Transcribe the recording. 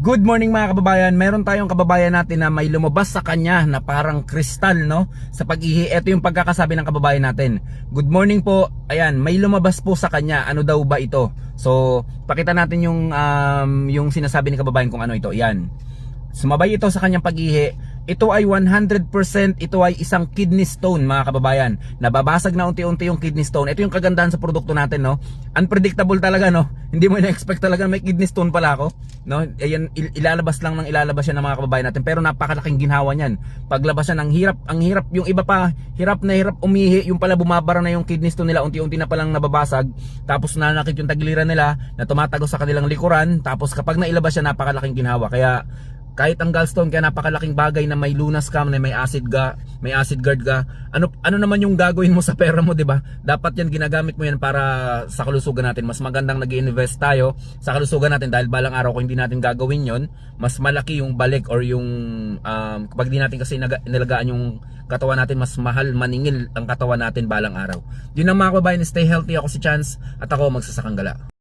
Good morning mga kababayan. Meron tayong kababayan natin na may lumabas sa kanya na parang kristal, no? Sa pag-ihi. Ito yung pagkakasabi ng kababayan natin. Good morning po. Ayan, may lumabas po sa kanya. Ano daw ba ito? So, pakita natin yung sinasabi ng kababayan kung ano ito. Ayan. Sumabay ito sa kanyang pag-ihi. Ito ay 100%, ito ay isang kidney stone mga kababayan. Nababasag na unti-unti yung kidney stone. Ito yung kagandahan sa produkto natin, no? Unpredictable talaga, no? Hindi mo na-expect talaga may kidney stone pala ako, no? Ayan, ilalabas lang ng ilalabas yan ng mga kababayan natin. Pero napakalaking ginhawa niyan. Paglabas yan, ang hirap, yung iba pa, hirap na hirap umihi. Yung pala bumabara na yung kidney stone nila, unti-unti na palang nababasag. Tapos nanakit yung tagiliran nila na tumatagos sa kanilang likuran. Tapos kapag nailabas yan, napakalaking ginhawa. Kaya kahit ang gallstone, kaya napakalaking bagay na may lunas ka, na may acid guard ka. Ano naman yung gagawin mo sa pera mo, 'di ba? Dapat yan gginagamit mo yan para sa kalusugan natin. Mas magandang nag-invest tayo sa kalusugan natin dahil balang araw kung hindi natin gagawin yon, mas malaki yung balik or yung kapag di natin kasi inalagaan yung katawan natin, mas mahal maningil ang katawan natin balang araw. Yun ang mga kababayan, stay healthy. Ako si Chance at ako magsasakang gala.